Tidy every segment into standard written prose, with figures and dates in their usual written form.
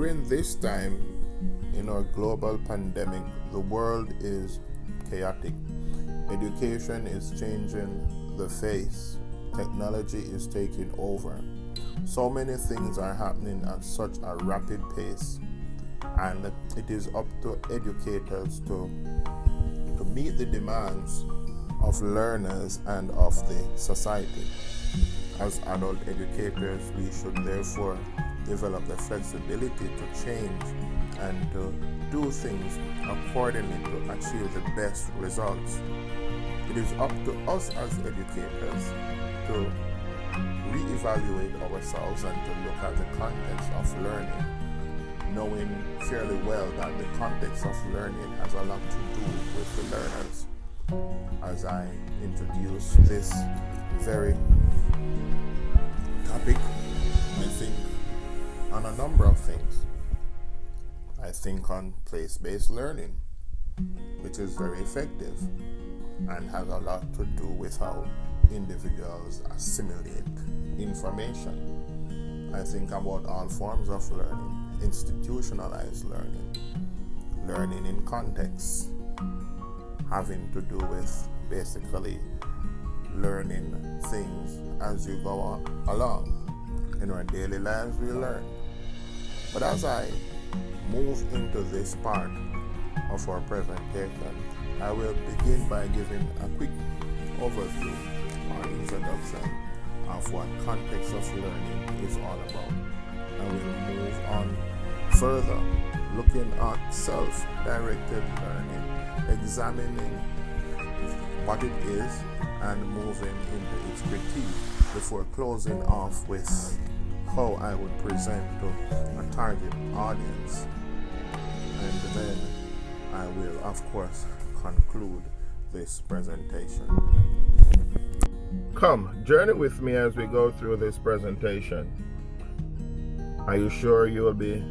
During this time in our global pandemic, the world is chaotic. Education is changing the face. Technology is taking over. So many things are happening at such a rapid pace, and it is up to educators to meet the demands of learners and of the society. As adult educators, we should therefore develop the flexibility to change and to do things accordingly to achieve the best results. It is up to us as educators to reevaluate ourselves and to look at the context of learning, knowing fairly well that the context of learning has a lot to do with the learners. As I introduce this very topic, I think on a number of things. I think on place-based learning, which is very effective and has a lot to do with how individuals assimilate information. I think about all forms of learning, institutionalized learning, learning in context, having to do with basically learning things as you go along. In our daily lives, we learn. But as I move into this part of our presentation, I will begin by giving a quick overview or introduction of what context of learning is all about. I will move on further, looking at self-directed learning, examining what it is and moving into its critique before closing off with how I would present to a target audience. And then I will, of course, conclude this presentation. Come, journey with me as we go through this presentation. Are you sure you will be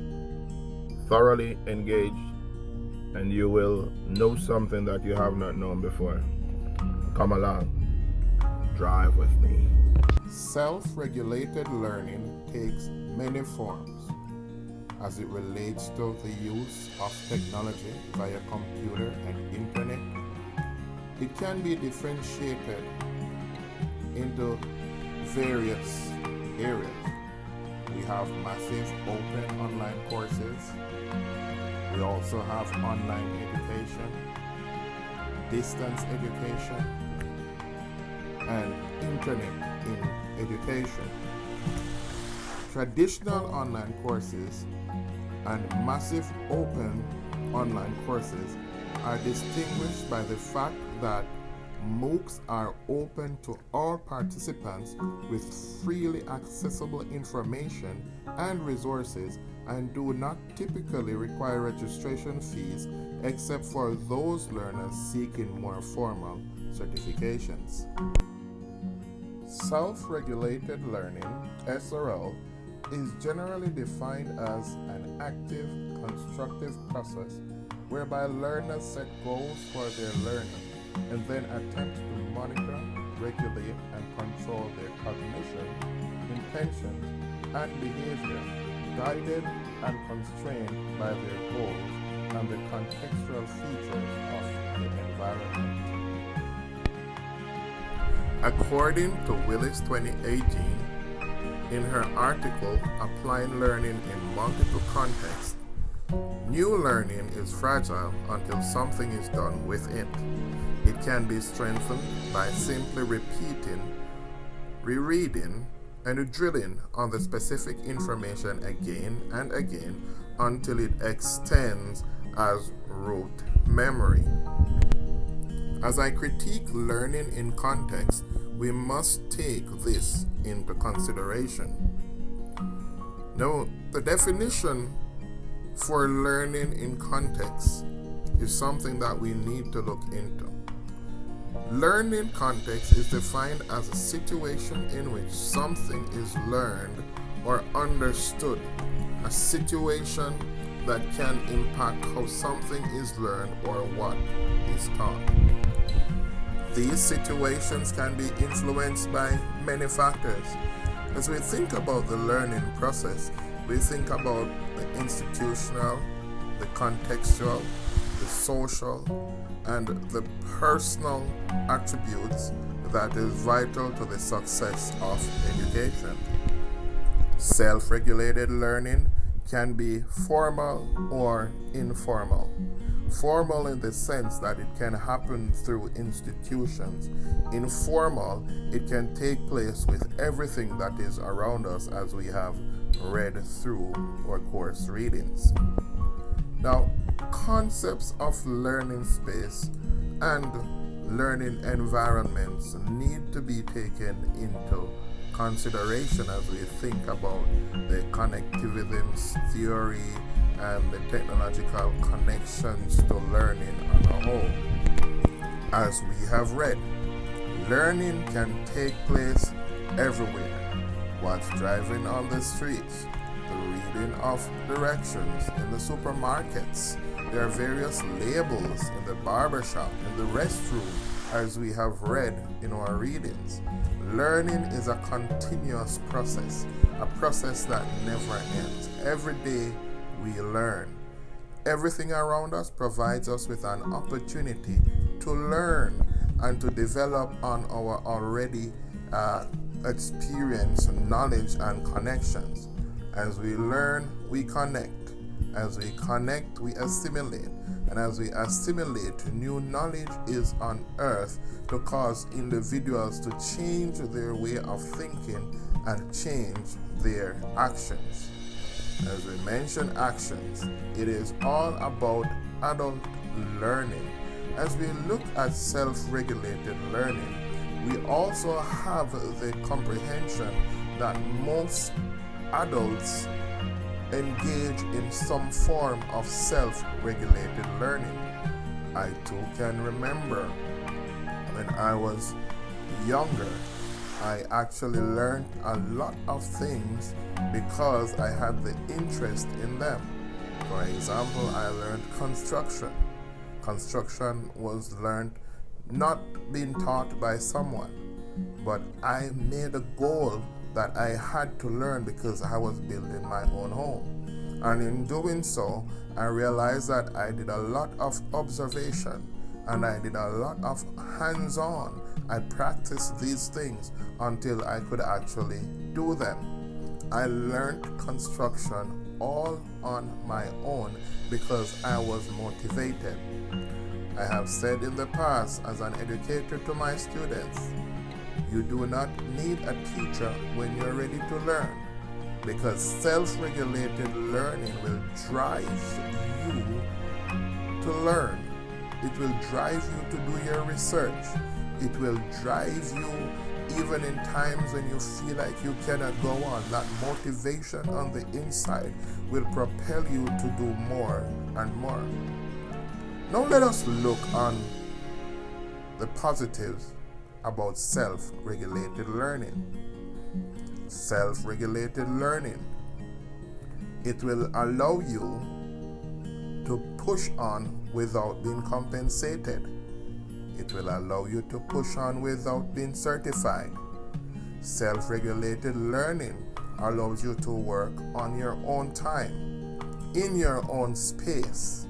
thoroughly engaged and you will know something that you have not known before? Come along, drive with me. Self-regulated learning takes many forms as it relates to the use of technology via computer and internet. It can be differentiated into various areas. We have massive open online courses. We also have online education, distance education, and internet in education. Traditional online courses and massive open online courses are distinguished by the fact that MOOCs are open to all participants with freely accessible information and resources and do not typically require registration fees except for those learners seeking more formal certifications. Self-regulated learning, SRL, is generally defined as an active, constructive process whereby learners set goals for their learning and then attempt to monitor, regulate, and control their cognition, intentions, and behavior, guided and constrained by their goals and the contextual features of the environment. According to Willis 2018, in her article Applying Learning in Multiple Contexts, new learning is fragile until something is done with it. It can be strengthened by simply repeating, rereading, and drilling on the specific information again and again until it extends as rote memory. As I critique learning in context, we must take this into consideration. Now, the definition for learning in context is something that we need to look into. Learning context is defined as a situation in which something is learned or understood, a situation that can impact how something is learned or what is taught. These situations can be influenced by many factors. As we think about the learning process, We think about the institutional, the contextual, the social, and the personal attributes that is vital to the success of education. Self-regulated learning can be formal or informal. Formal in the sense that it can happen through institutions. Informal, it can take place with everything that is around us as we have read through our course readings. Now, concepts of learning space and learning environments need to be taken into consideration as we think about the connectivism theory and the technological connections to learning on a whole. As we have read, learning can take place everywhere. What's driving on the streets, the reading of directions in the supermarkets. There are various labels in the barbershop, in the restroom, as we have read in our readings. Learning is a continuous process, a process that never ends. Every day we learn. Everything around us provides us with an opportunity to learn and to develop on our already experience, knowledge, and connections. As we learn, we connect. As we connect, we assimilate. And as we assimilate, new knowledge is unearthed to cause individuals to change their way of thinking and change their actions. As we mention actions, it is all about adult learning. As we look at self-regulated learning, we also have the comprehension that most adults engage in some form of self-regulated learning. I too can remember when I was younger, I actually learned a lot of things because I had the interest in them. For example, I learned construction. Construction was learned not being taught by someone, but I made a goal that I had to learn because I was building my own home. And in doing so, I realized that I did a lot of observation and I did a lot of hands-on. I practiced these things until I could actually do them. I learned construction all on my own because I was motivated. I have said in the past as an educator to my students, you do not need a teacher when you're ready to learn, because self-regulated learning will drive you to learn. It will drive you to do your research. It will drive you even in times when you feel like you cannot go on. That motivation on the inside will propel you to do more and more. Now let us look on the positives about self-regulated learning. Self-regulated learning, it will allow you to push on without being compensated. It will allow you to push on without being certified. Self-regulated learning allows you to work on your own time, in your own space.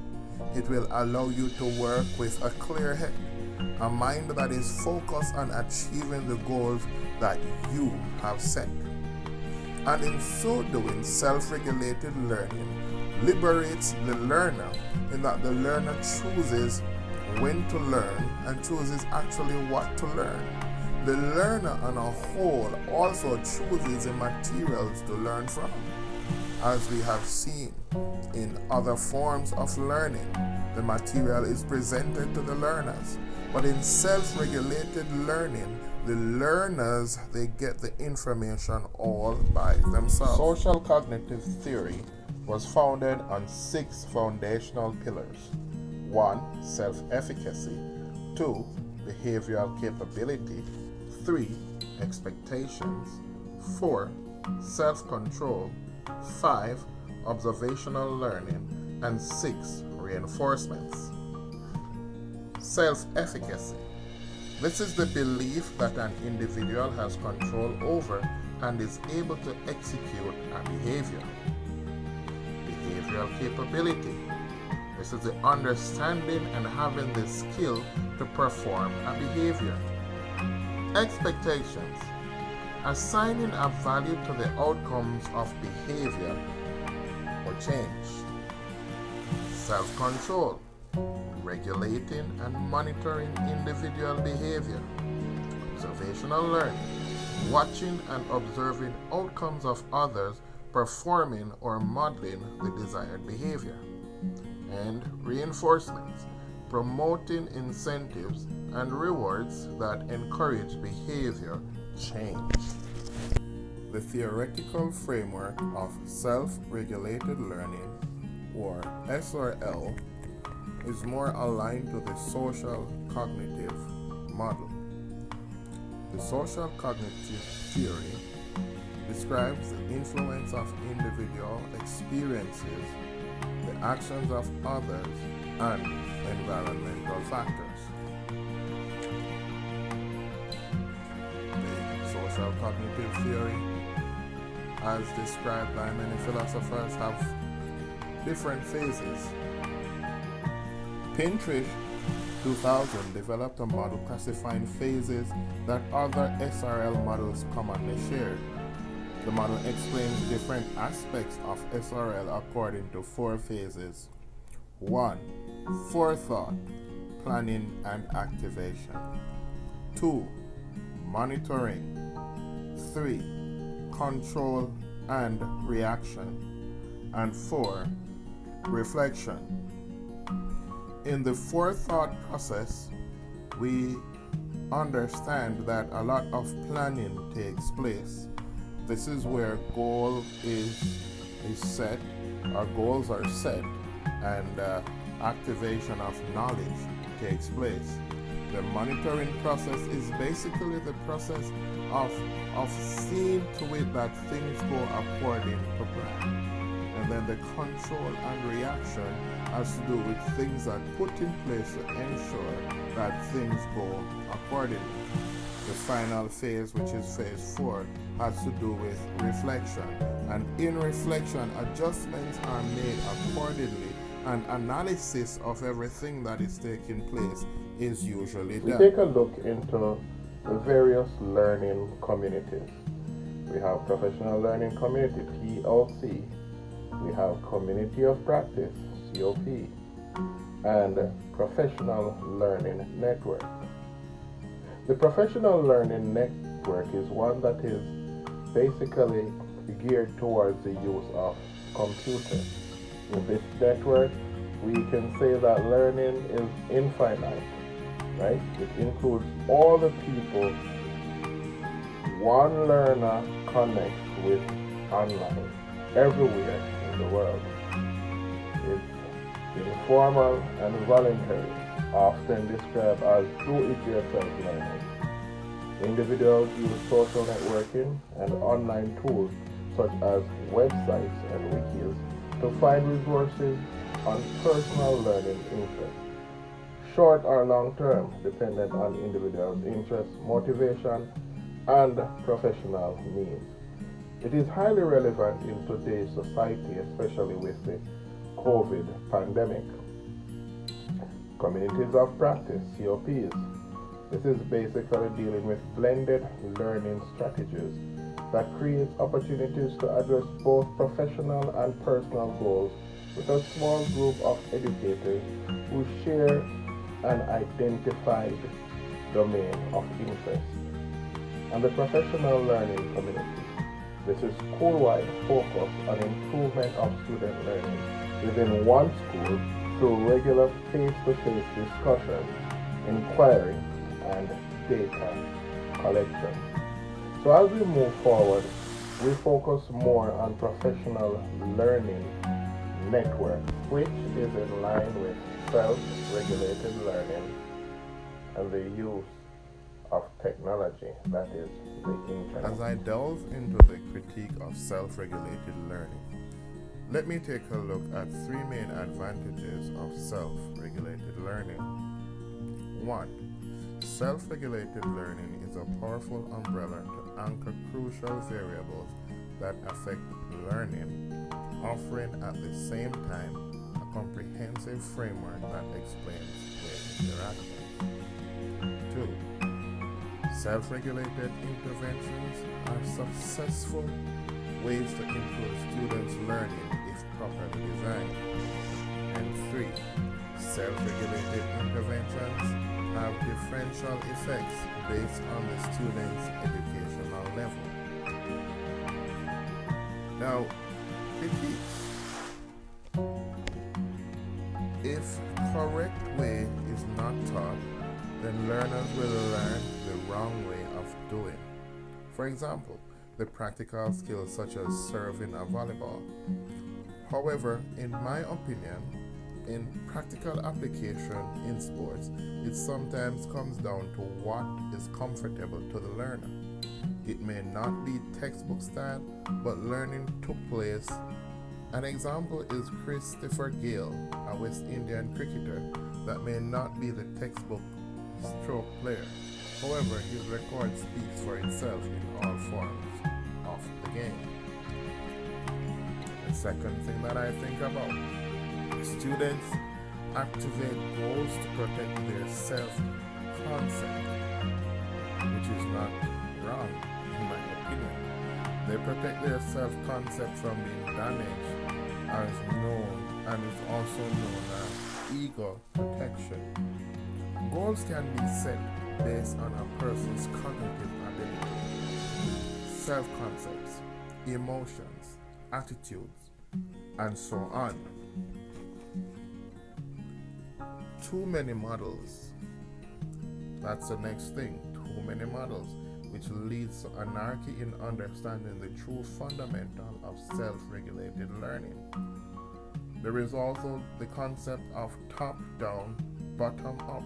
It will allow you to work with a clear head, a mind that is focused on achieving the goals that you have set. And in so doing, self-regulated learning liberates the learner in that the learner chooses when to learn and chooses actually what to learn. The learner on a whole also chooses the materials to learn from. As we have seen in other forms of learning, the material is presented to the learners. But in self-regulated learning, the learners, they get the information all by themselves. Social cognitive theory was founded on 6 foundational pillars. 1. Self-efficacy. 2. Behavioral capability. 3. Expectations. 4. Self-control. 5. Observational learning. And 6. Reinforcements. Self-efficacy. This is the belief that an individual has control over and is able to execute a behavior. behavioral capability. This is the understanding and having the skill to perform a behavior. Expectations. Assigning a value to the outcomes of behavior or change. Self-control. Regulating and monitoring individual behavior. Observational learning. Watching and observing outcomes of others performing or modeling the desired behavior. And reinforcements. Promoting incentives and rewards that encourage behavior change. The theoretical framework of self-regulated learning, or SRL, is more aligned to the social cognitive model. The social cognitive theory describes the influence of individual experiences, the actions of others, and environmental factors. The social cognitive theory, as described by many philosophers, have different phases. Pinterest 2000 developed a model classifying phases that other SRL models commonly shared. The model explains different aspects of SRL according to 4 phases. 1. Forethought, planning and activation. 2. Monitoring. 3. Control and reaction. And 4. Reflection. In the forethought process, we understand that a lot of planning takes place. This is where goal is set, our goals are set, and activation of knowledge takes place. The monitoring process is basically the process of seeing to it that things go according to plan. And then the control and reaction has to do with things that put in place to ensure that things go accordingly. The final phase, which is phase 4, has to do with reflection. And in reflection, adjustments are made accordingly, and analysis of everything that is taking place is usually done. We take a look into the various learning communities. We have professional learning community, PLC. We have community of practice, COP, and professional learning network. The professional learning network is one that is basically geared towards the use of computers. In this network, we can say that learning is infinite, right? It includes all the people one learner connects with online, everywhere in the world. It's informal and voluntary, often described as do-it-yourself learning. Individuals use social networking and online tools such as websites and wikis to find resources on personal learning interests, short or long term, dependent on individuals' interests, motivation, and professional needs. It is highly relevant in today's society, especially with the COVID pandemic. Communities of practice, COPs. This is basically dealing with blended learning strategies that creates opportunities to address both professional and personal goals with a small group of educators who share an identified domain of interest. And the professional learning community. This is school-wide focus on improvement of student learning within one school through regular face-to-face discussion, inquiry, and data collection. So as we move forward, we focus more on professional learning network, which is in line with self-regulated learning and the use of technology, that is the internet. As I delve into the critique of self-regulated learning, let me take a look at 3 main advantages of self-regulated learning. 1. Self-regulated learning is a powerful umbrella to anchor crucial variables that affect learning offering at the same time a comprehensive framework that explains their interactions. 2. Self-regulated interventions are successful ways to improve students' learning if properly designed. And 3. Self-regulated interventions have differential effects based on the student's educational level. Now, repeat. If correct way is not taught, then learners will learn the wrong way of doing. For example, the practical skills such as serving a volleyball. However, in my opinion, in practical application in sports, it sometimes comes down to what is comfortable to the learner. It may not be textbook style, but learning took place. An example is Christopher Gale, a West Indian cricketer that may not be the textbook stroke player. However, his record speaks for itself in all forms of the game. The second thing that I think about, students activate goals to protect their self-concept, which is not wrong in my opinion. They protect their self-concept from being damaged as known and is also known as ego protection. Goals can be set based on a person's cognitive ability, self-concepts, emotions, attitudes, and so on. Too many models. That's the next thing. Too many models, which leads to anarchy in understanding the true fundamental of self-regulated learning. There is also the concept of top-down, bottom-up,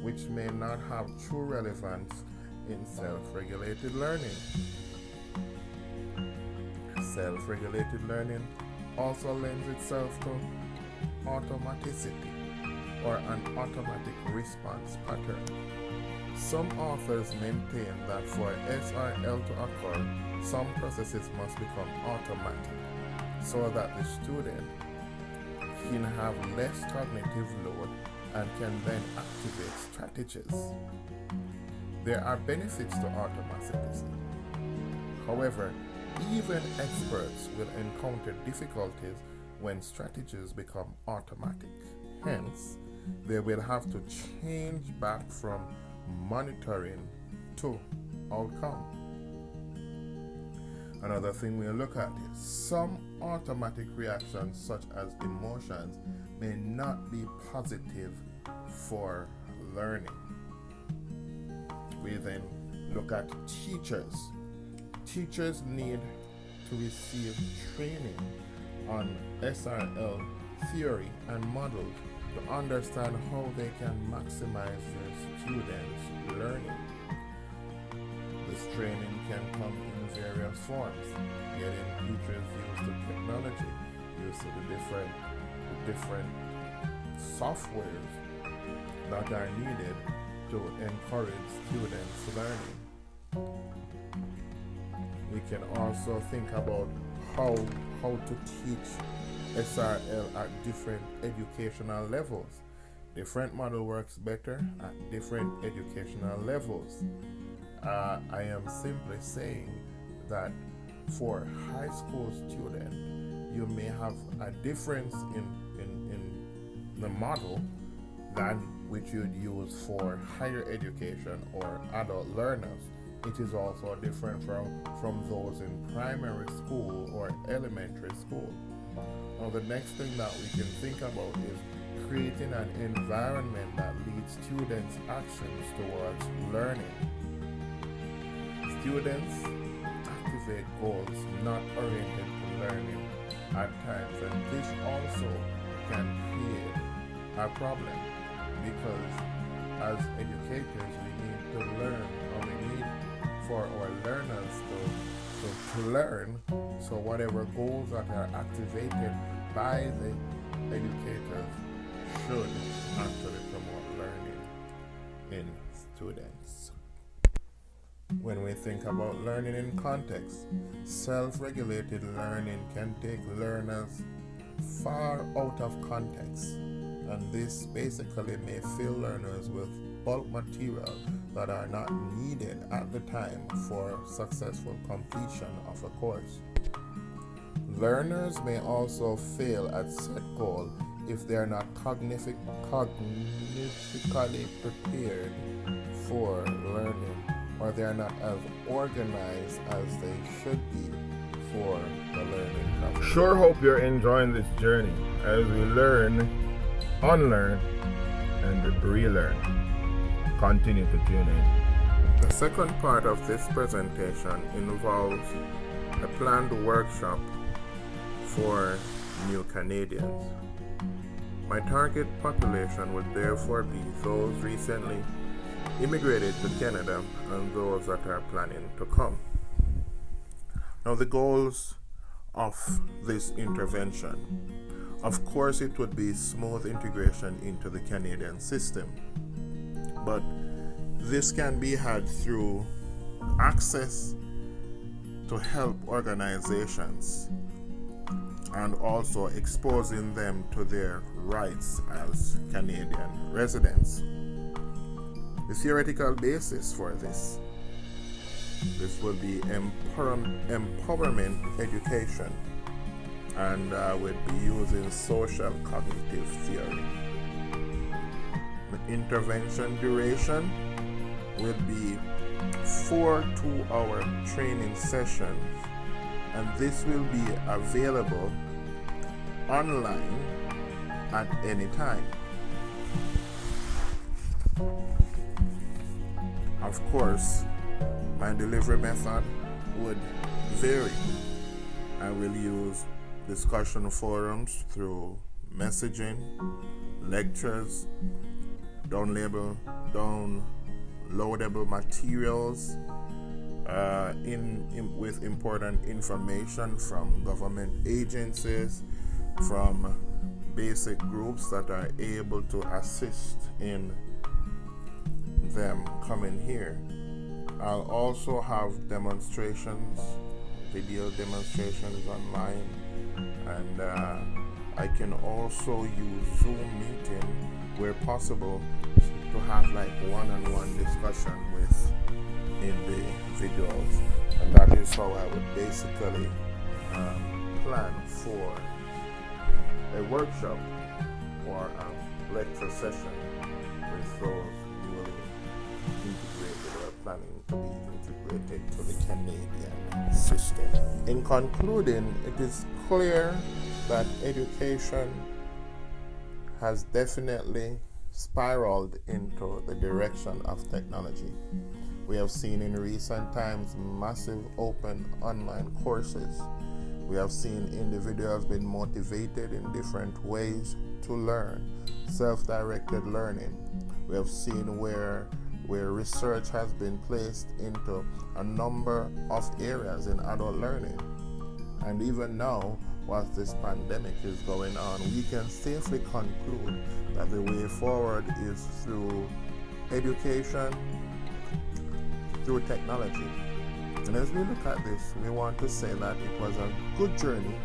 which may not have true relevance in self-regulated learning. Self-regulated learning also lends itself to automaticity or an automatic response pattern. Some authors maintain that for SRL to occur, some processes must become automatic so that the student can have less cognitive load and can then activate strategies. There are benefits to automaticity. However, even experts will encounter difficulties when strategies become automatic. Hence, they will have to change back from monitoring to outcome. Another thing we'll look at is some automatic reactions such as emotions may not be positive for learning. We then look at teachers. Teachers need to receive training on SRL theory and models to understand how they can maximize their students' learning. This training can come in various forms, getting teachers used to technology, used to the different softwares that are needed to encourage students' learning. We can also think about how to teach SRL at different educational levels. Different model works better at different educational levels. I am simply saying that for high school student, you may have a difference in the model than which you'd use for higher education or adult learners. It is also different from those in primary school or elementary school. Now, the next thing that we can think about is creating an environment that leads students' actions towards learning. Students activate goals not oriented to learning at times, and this also can create a problem because as educators we need to learn, or we need for our learners to learn. So whatever goals that are activated by the educators should actually promote learning in students. When we think about learning in context, self-regulated learning can take learners far out of context, and this basically may fill learners with bulk material that are not needed at the time for successful completion of a course. Learners may also fail at set goal if they are not cognitively prepared for learning, or they are not as organized as they should be for the learning process. Sure hope you're enjoying this journey as we learn, unlearn, and relearn. Continue to tune in. The second part of this presentation involves a planned workshop for new Canadians. My target population would therefore be those recently immigrated to Canada and those that are planning to come. Now, the goals of this intervention. Of course, it would be smooth integration into the Canadian system, but this can be had through access to help organizations and also exposing them to their rights as Canadian residents. The theoretical basis for this will be empowerment education, and we'll be using social cognitive theory. The intervention duration will be 4 2-hour training sessions, and this will be available online at any time. Of course, my delivery method would vary. I will use discussion forums through messaging, lectures, downloadable materials with important information from government agencies, from basic groups that are able to assist in them coming here. I'll also have demonstrations, video demonstrations online, and I can also use Zoom meeting where possible to have like one-on-one discussion with individuals, and that is how I would basically plan for a workshop or a lecture session with those newly integrated or planning to be integrated to the Canadian system. In concluding, it is clear that education has definitely spiraled into the direction of technology. We have seen in recent times massive open online courses. We have seen individuals being motivated in different ways to learn, self-directed learning. We have seen where research has been placed into a number of areas in adult learning. And even now, whilst this pandemic is going on, we can safely conclude that the way forward is through education, through technology. And as we look at this, we want to say that it was a good journey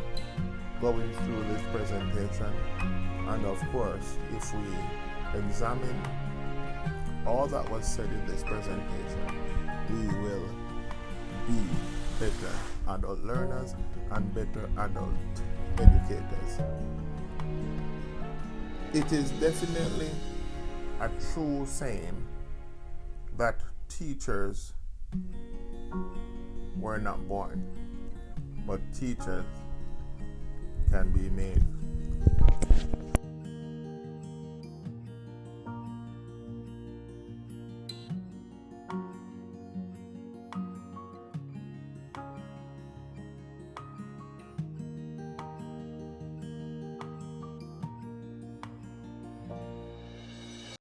going through this presentation. And of course, if we examine all that was said in this presentation, we will be better adult learners and better adult educators. It is definitely a true saying that teachers were not born, but teachers can be made.